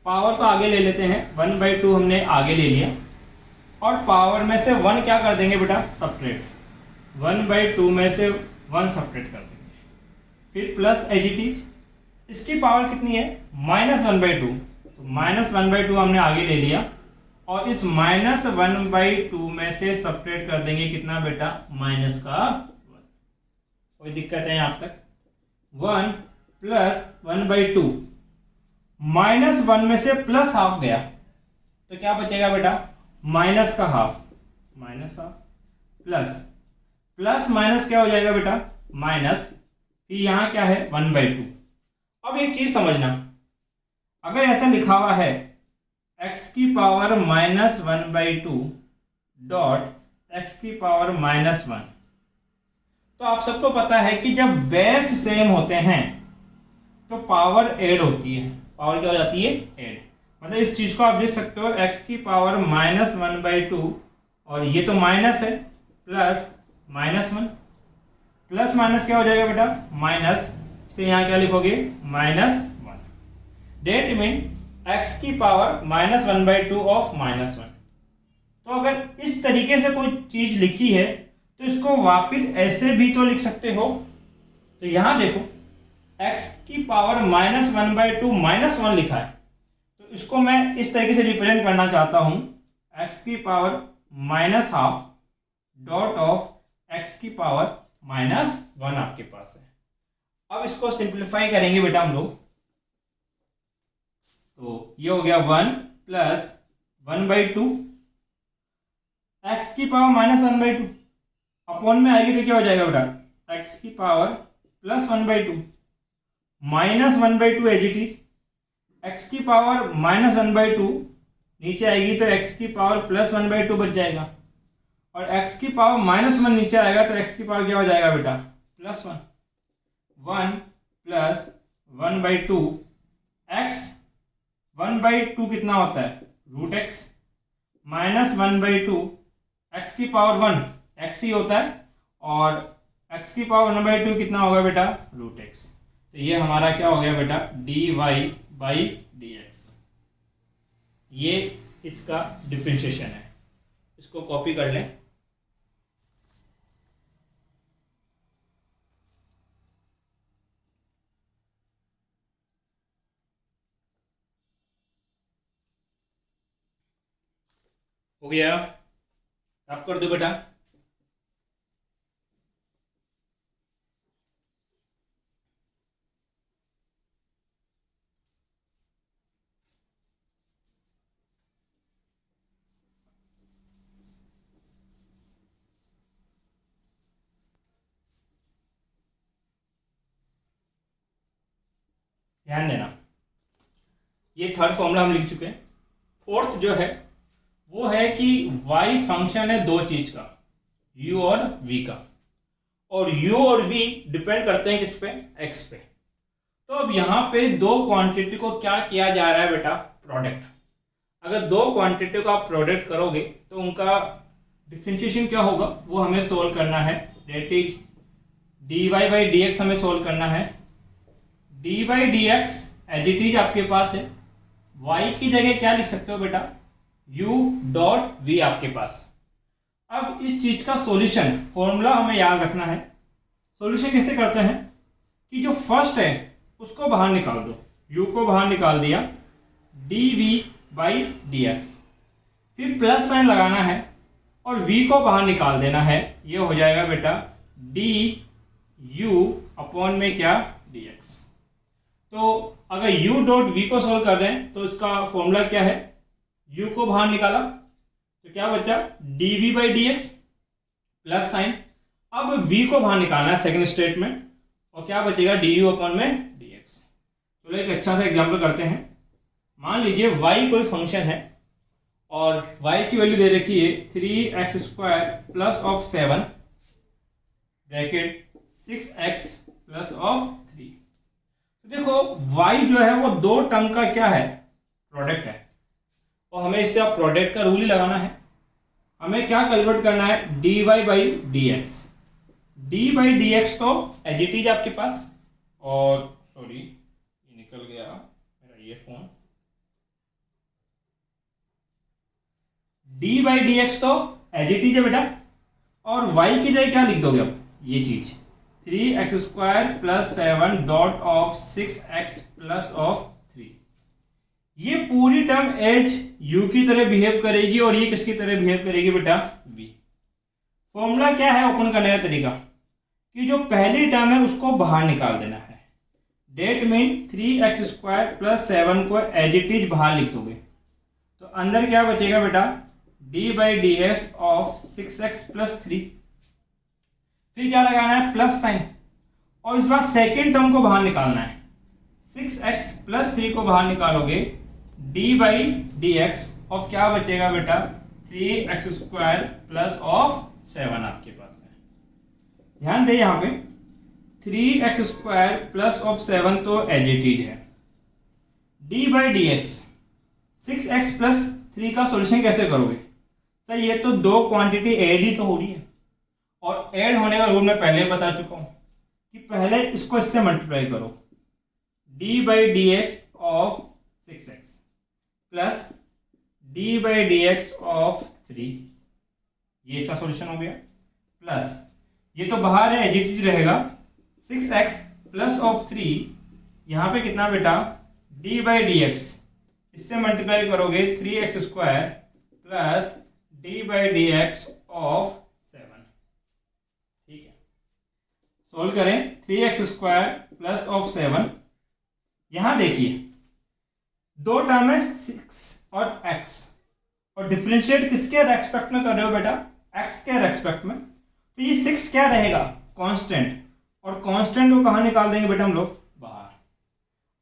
[SPEAKER 1] पावर को आगे ले लेते हैं, 1/2 हमने आगे ले लिया, और पावर में से 1 क्या कर देंगे बेटा, सब्ट्रैक्ट। 1/2 में से 1 सब्ट्रैक्ट कर देंगे, फिर प्लस एज इट इज। इसकी पावर कितनी है, -1/2, तो -1/2 हमने आगे ले लिया, और इस -1/2 में से सब्ट्रैक्ट कर देंगे कितना बेटा, -1। कोई दिक्कत है यहाँ तक, 1 प्लस 1/2, -1 में से प्लस हाफ गया तो क्या बचेगा बेटा, माइनस का हाफ, -हाफ, प्लस माइनस क्या हो जाएगा बेटा, माइनस, फिर यहां क्या है, 1/2। अब एक चीज समझना, अगर ऐसा लिखा हुआ है x की पावर -1/2 डॉट x की पावर -1, तो आप सबको पता है कि जब बेस सेम होते हैं तो पावर ऐड होती है। पावर क्या हो जाती है, ऐड। मतलब इस चीज को आप देख सकते हो, x की पावर -1/2, और ये तो माइनस है, प्लस -1, प्लस माइनस क्या हो जाएगा बेटा, माइनस, इसलिए यहां क्या लिखोगे, -1। डेट मीन x की पावर -1/2 ऑफ -1। तो अगर इस तरीके से कोई चीज लिखी है तो इसको वापस ऐसे भी तो लिख सकते हो। तो यहां देखो, x की पावर -1/2 -1 लिखा है, तो इसको मैं इस तरीके से रिप्रेजेंट करना चाहता हूं, x की पावर -1/2 डॉट ऑफ x की पावर -1 आपके पास है। अब इसको सिंप्लीफाई करेंगे बेटा हम लोग, तो ये हो गया 1 प्लस 1/2, x की पावर -1/2 अपॉन में आएगी तो क्या हो जाएगा बेटा, x की power plus 1/2 -1/2 as it is, x की पावर -1/2 नीचे आएगी तो x की पावर प्लस 1/2 बच जाएगा, और x की पावर -1 नीचे आएगा तो x की पावर क्या हो जाएगा बेटा, +1। 1 प्लस 1/2, x 1/2 कितना होता है, √x, -1/2 x की पावर 1 x ही होता है, और x की पावर 1/2 कितना होगा बेटा, √x। तो ये हमारा क्या हो गया बेटा, dy/dx। ये इसका डिफरेंशिएशन है, इसको कॉपी कर लें। हो गया, रफ कर दो बेटा। ध्यान देना, ये थर्ड फॉर्मूला हम लिख चुके हैं। फोर्थ जो है वो है कि y फंक्शन है दो चीज का, u और v का, और u और v डिपेंड करते हैं किस पे, x पे। तो अब यहाँ पे दो क्वांटिटी को क्या किया जा रहा है बेटा, प्रोडक्ट। अगर दो क्वांटिटी को आप प्रोडक्ट करोगे तो उनका डिफरेंशिएशन क्या होगा वो हमें सोल्व करना है। That is dy by dx हमें सोल्व करना है। dy by dx as it is आपके पास है, y की जगह क्या लिख सकते हो बेटा, u डॉट v आपके पास। अब इस चीज का सॉल्यूशन फॉर्मूला हमें याद रखना है। सॉल्यूशन कैसे करते हैं कि जो फर्स्ट है उसको बाहर निकाल दो, u को बाहर निकाल दिया, dv बाई dx, फिर प्लस साइन लगाना है और v को बाहर निकाल देना है। ये हो जाएगा बेटा du अपॉन में क्या, dx। तो अगर u डॉट v को सोल्व कर रहे हैं तो इसका फॉर्मूला क्या है, u को बाहर निकाला तो क्या बचा, dv by dx plus sign. अब v को बाहर निकालना है सेकंड स्टेट में, और क्या बचेगा, du अपॉन में dx। चलो एक अच्छा सा एग्जांपल करते हैं। मान लीजिए y कोई फंक्शन है और y की वैल्यू दे रखी है 3x square plus of 7 bracket 6x plus of 3। तो देखो y जो है वो दो टर्म का क्या है, प्रोडक्ट है, और हमें इससे अब प्रोडक्ट का रूल ही लगाना है। हमें क्या कन्वर्ट करना है, dy by dx। d by dx तो एज इट इज आपके पास, और सॉरी ये निकल गया मेरा ईयरफोन, d बाई dx तो एज इट इज है बेटा, और y की जगह क्या लिख दोगे अब, ये चीज 3x square plus 7 dot of 6x plus of 3। ये पूरी टर्म एज u की तरह बिहेव करेगी और ये किसकी तरह बिहेव करेगी बेटा, v। फॉर्मूला क्या है ओपन करने का तरीका, कि जो पहली टर्म है उसको बाहर निकाल देना है। That mean 3x square plus 7 को एज इट इज बाहर लिख दोगे तो अंदर क्या बचेगा बेटा, d by D x of 6x plus 3। फिर क्या लगाना है, प्लस साइन, और इस बार सेकेंड टर्म को बाहर निकालना है। 6x प्लस 3 को बाहर निकालोगे, d by D x of क्या बचेगा बेटा, 3x स्क्वायर प्लस ऑफ 7 आपके पास है। ध्यान दे यहाँ पे 3x स्क्वायर प्लस ऑफ 7 तो एज इट इज है। d by D x 6x plus 3 का सॉल्यूशन कैसे करोगे, सर ये तो दो क्वांटिटी ऐड ही तो हो रही है, और ऐड होने का रूल मैं पहले बता चुका हूं कि पहले इसको इससे मल्टीप्लाई करो, d by D x of 6x plus d by D x of 3, ये इसका सॉल्यूशन हो गया। प्लस ये तो बाहर है एज इट इज रहेगा, 6x प्लस ऑफ 3, यहाँ पे कितना बेटा, d बाई डी एक्स, इससे मल्टीप्लाई करोगे 3x square plus d by D x of 7। ठीक है, सोल्व करें 3x स्क्वायर प्लस ऑफ 7। यहां देखिए दो टर्म है 6 और x, और डिफरेंशिएट किसके रेस्पेक्ट में कर रहे हो बेटा, x के रेस्पेक्ट में। तो ये 6 क्या रहेगा, कांस्टेंट, और कांस्टेंट को कहाँ निकाल देंगे बेटा हम लोग, बाहर।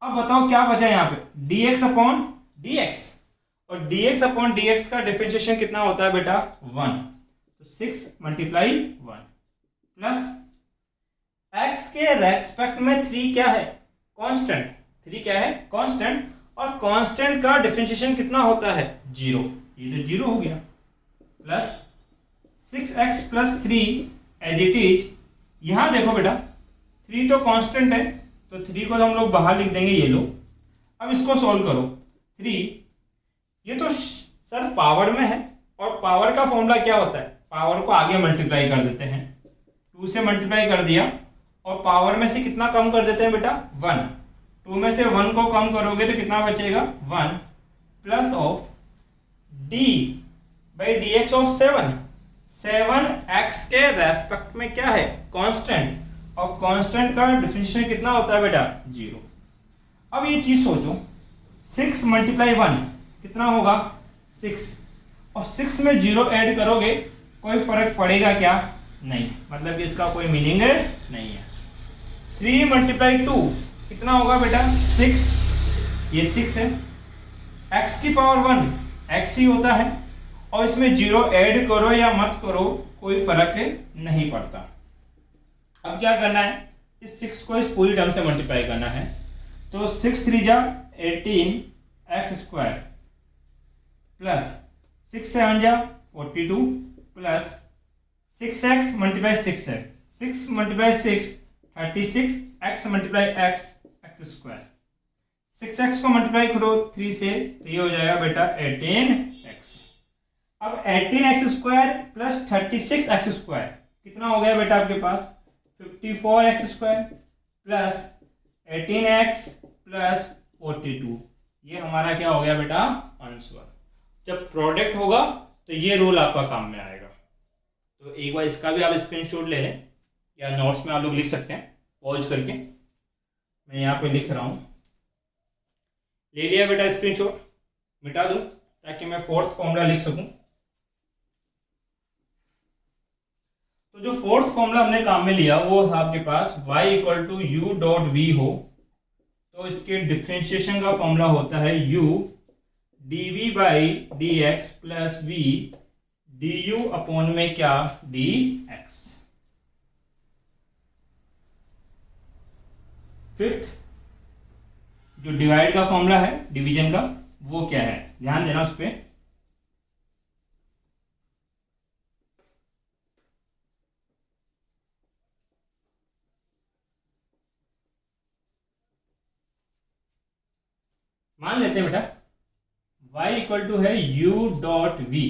[SPEAKER 1] अब बताओ क्या बचा यहाँ पे, dx अपॉन dx, और dx अपॉन dx का डिफरेंशिएशन कितना होता है बेटा, 1। तो 6 मल्टीप्लाई 1 प्लस x के रेस्पेक्ट में 3 क्या है, कांस्टेंट, 3 क्या है, कांस्टेंट, और कांस्टेंट का डिफरेंशिएशन कितना होता है, 0। ये तो 0 हो गया, plus 6x plus 3 as it is. यहां देखो बेटा 3 तो कांस्टेंट है तो 3 को हम लोग बाहर लिख देंगे, ये लो। अब इसको सॉल्व करो, 3 ये तो सर पावर में है, और पावर का फॉर्मूला क्या होता है, पावर को आगे मल्टीप्लाई कर देते हैं, 2 से मल्टीप्लाई कर दिया, और पावर में से कितना कम कर देते हैं बेटा, 1। 2 में से 1 को कम करोगे तो कितना बचेगा, 1 plus of d by D x of 7। 7x के रेस्पेक्ट में क्या है, कांस्टेंट, और कांस्टेंट का डिफरेंशिएशन कितना होता है बेटा, 0। अब ये चीज सोचो, 6 मल्टीप्लाई 1 कितना होगा, 6, और 6 में 0 ऐड करोगे कोई फर्क पड़ेगा क्या, नहीं, मतलब कि इसका कोई मीनिंग नहीं है। 3 मल्टीप्लाई 2 कितना होगा बेटा 6, ये 6 है, x की पावर 1 x ही होता है, और इसमें 0 ऐड करो या मत करो कोई फर्क नहीं पड़ता। अब क्या करना है, इस 6 को इस पूरी टर्म से मल्टीप्लाई करना है, तो 6 3 जा 18x² प्लस 6 7 जा 42 plus 6x multiply 6x, 6 multiply 6 36, x multiply x² 6x को मल्टीप्लाई करो 3 से, तो ये हो जाएगा बेटा 18x। अब 18x² प्लस 36x² कितना हो गया बेटा आपके पास 54x² प्लस 18x प्लस 42, ये हमारा क्या हो गया बेटा आंसर। जब प्रोडक्ट होगा तो ये रूल आपका काम में आएगा। तो एक बार इसका भी आप स्क्रीनशॉट ले लें या नोट्स में आप लोग लिख सकते हैं पॉज करके, मैं यहाँ पे लिख रहा हूँ। ले लिया बेटा स्क्रीनशॉट, मिटा दूँ ताकि मैं फोर्थ फॉर्मूला लिख सकूँ। तो जो फोर्थ फॉर्मूला हमने काम में लिया वो था आपके पास y equal to U dot V हो, तो इसके डिफ्रेंशिएशन का फॉर्मूला होता है u dv by D X plus V D U upon में क्या dx। फिफ्थ जो डिवाइड का फॉर्मूला है डिवीजन का वो क्या है, ध्यान देना उस पर। मान लेते हैं बेटा y इक्वल टू है u डॉट v,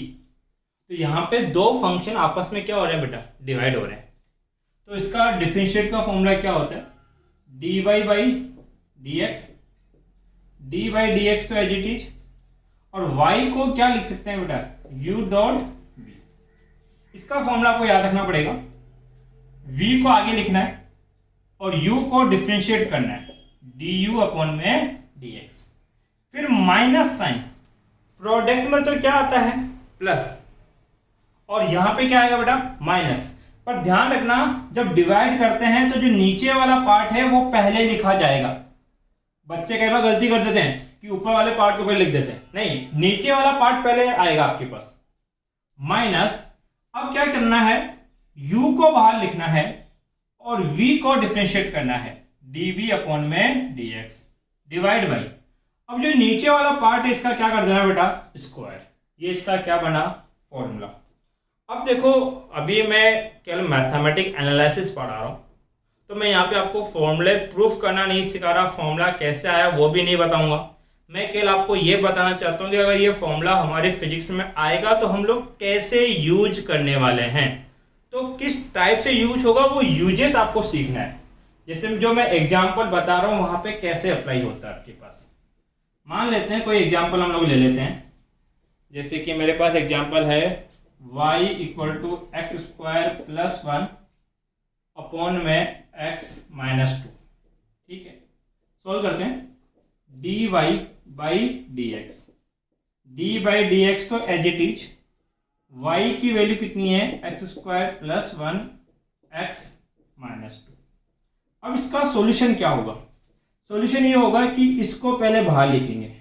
[SPEAKER 1] तो यहां पे दो फंक्शन आपस में क्या हो रहे हैं बेटा डिवाइड हो रहे हैं, तो इसका डिफरेंशिएट का फॉर्मूला क्या होता है dy by D X, D by D X तो एज इट इज, और y को क्या लिख सकते हैं बेटा u डॉट v। इसका फॉर्मूला आपको याद रखना पड़ेगा, v को आगे लिखना है और u को डिफरेंशिएट करना है du अपॉन में dx, फिर माइनस साइन, प्रोडक्ट में तो क्या आता है प्लस, और यहां पे क्या आएगा बेटा माइनस। पर ध्यान रखना जब डिवाइड करते हैं तो जो नीचे वाला पार्ट है वो पहले लिखा जाएगा। बच्चे कई बार गलती कर देते हैं कि ऊपर वाले पार्ट को पहले लिख देते हैं, नहीं, नीचे वाला पार्ट पहले आएगा आपके पास माइनस। अब क्या करना है, u को बाहर लिखना है और v को डिफरेंशिएट करना है dv अपॉन में dx डिवाइड बाई। अब जो नीचे वाला पार्ट है इसका क्या कर देना बेटा स्क्वायर, ये इसका क्या बना फॉर्मूला। अब देखो अभी मैं केवल मैथमेटिक एनालिसिस पढ़ा रहा हूं, तो मैं यहाँ पे आपको फॉर्मूले प्रूफ करना नहीं सिखा रहा, फॉर्मूला कैसे आया वो भी नहीं बताऊंगा। मैं केवल आपको ये बताना चाहता हूँ कि अगर ये फॉर्मूला हमारे फिजिक्स में आएगा तो हम लोग कैसे यूज करने वाले हैं, तो किस टाइप से यूज होगा वो यूजेस आपको सीखना है। जैसे जो मैं एग्जाम्पल बता रहा हूँ वहां पे कैसे अप्लाई होता है आपके पास। मान लेते हैं कोई एग्जाम्पल हम लोग ले लेते हैं, जैसे कि मेरे पास एग्जाम्पल है y equal to X square plus 1 upon में x माइनस 2। ठीक है, सोल्व करते हैं dy by D X, D by D X तो एज इट इज, y की वैल्यू कितनी है X square plus 1 x minus 2। अब इसका सॉल्यूशन क्या होगा, सॉल्यूशन ये होगा कि इसको पहले बाहर लिखेंगे,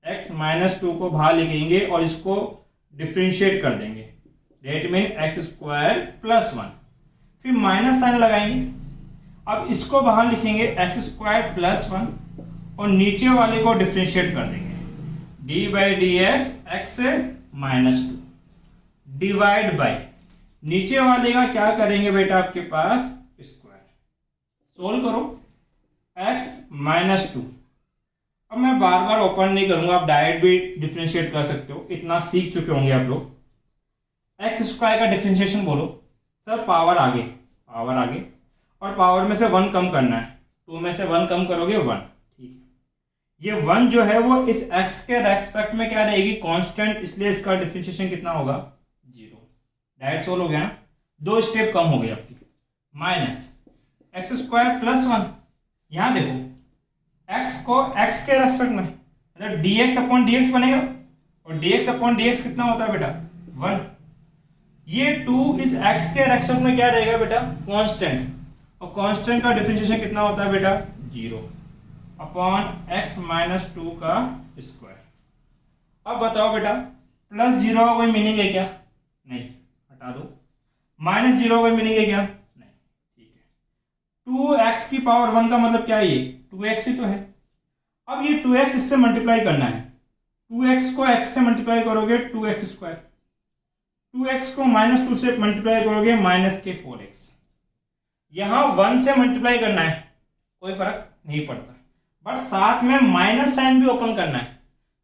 [SPEAKER 1] x माइनस 2 को बाहर लिखेंगे और इसको डिफ्रेंशिएट कर देंगे, that mean x square plus 1, फिर माइनस साइन लगाएंगे। अब इसको बाहर लिखेंगे एक्स स्क्वायर प्लस 1 और नीचे वाले को डिफ्रेंशिएट कर देंगे D by D x x minus 2 divide by, नीचे वाले का क्या करेंगे बेटा आपके पास स्क्वायर। सोल्व करो x माइनस 2। अब मैं बार बार ओपन नहीं करूंगा, आप डायरेक्ट भी डिफरेंशिएट कर सकते हो, इतना सीख चुके होंगे आप लोग। एक्स स्क्वायर का डिफरेंशिएशन बोलो सर, पावर आगे और पावर में से 1 कम करना है, 2 में से 1 कम करोगे 1। ठीक है, ये 1 जो है वो इस x के रेस्पेक्ट में क्या रहेगी कांस्टेंट, इसलिए इसका डिफरेंशिएशन कितना होगा 0। डायरेक्ट सोल्व हो गया ना, 2 स्टेप कम हो गई आपकी। माइनस एक्स स्क्वायर प्लस 1, यहां देखो x को x के रेस्पेक्ट में मतलब dx अपॉन dx बनेगा, और dx अपॉन dx कितना होता है बेटा 1। ये 2 इस x के रेस्पेक्ट में क्या रहेगा बेटा कांस्टेंट, और कांस्टेंट का डिफरेंशिएशन कितना होता है बेटा 0। अपॉन एक्स माइनस 2 का स्क्वायर। अब बताओ बेटा, प्लस 0 का कोई मीनिंग है क्या? नहीं, हटा दो। माइनस 0 का कोई मीनिंग है क्या? नहीं, ठीक है। 2x की पावर 1 का मतलब क्या है? ये 2x ही तो है। अब ये 2x इससे मल्टीप्लाई करना है। 2x को x से मल्टीप्लाई करोगे 2x स्क्वायर, 2x को माइनस 2 से मल्टीप्लाई करोगे माइनस के 4x। यहां 1 से मल्टीप्लाई करना है, कोई फर्क नहीं पड़ता, बट साथ में माइनस साइन भी ओपन करना है।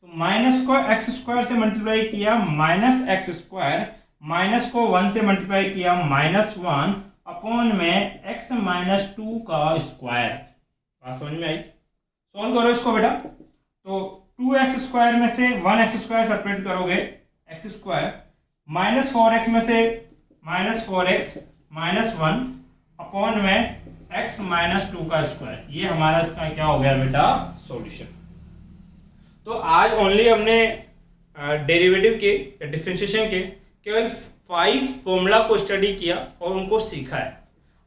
[SPEAKER 1] तो माइनस को एक्स स्क्वायर से मल्टीप्लाई किया माइनस एक्स स्क्वायर, माइनस को 1 से मल्टीप्लाई किया माइनस 1 अपॉन में एक्स माइनस 2 का स्क्वायर। बात समझ में आई? सॉल्व करो इसको बेटा। तो 2x स्क्वायर में से 1x स्क्वायर सेपरेट करोगे एक्स स्क्वायर, माइनस 4x में से माइनस 4x माइनस 1 अपॉन में x माइनस 2 का स्क्वायर। ये हमारा इसका क्या हो गया बेटा? सॉल्यूशन। तो आज ओनली हमने डेरिवेटिव के डिफरेंशिएशन के केवल 5 फॉर्मूला को स्टडी किया और उनको सीखा है।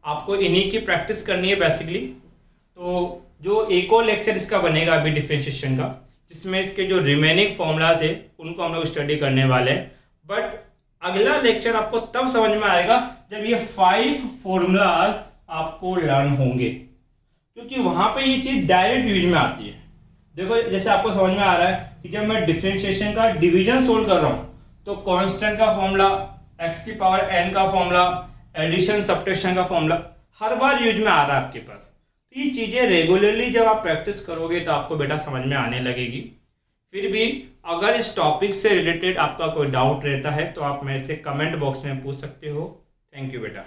[SPEAKER 1] आपको इन्हीं की प्रैक्टिस करनी है बेसिकली। तो जो एक और लेक्चर इसका बनेगा अभी डिफरेंशिएशन का, जिसमें इसके जो रिमेनिंग फॉर्मूलाज है उनको हम लोग स्टडी करने वाले हैं। बट अगला लेक्चर आपको तब समझ में आएगा जब ये 5 फॉर्मूलाज आपको लर्न होंगे, क्योंकि वहां पे ये चीज डायरेक्ट यूज में आती है। देखो, जैसे आपको समझ में आ रहा है कि जब मैं डिफरेंशिएशन का डिवीजन सोल्व कर रहा हूं तो कांस्टेंट का फॉर्मूला, एक्स की पावर n का फॉर्मूला, एडिशन सब्ट्रैक्शन का फॉर्मूला हर बार यूज में आ रहा है आपके पास। तो ये चीजें रेगुलरली जब आप प्रैक्टिस करोगे तो आपको बेटा समझ में आने लगेगी। फिर भी अगर इस टॉपिक से रिलेटेड आपका कोई डाउट रहता है तो आप मेरे से कमेंट बॉक्स में पूछ सकते हो। थैंक यू बेटा।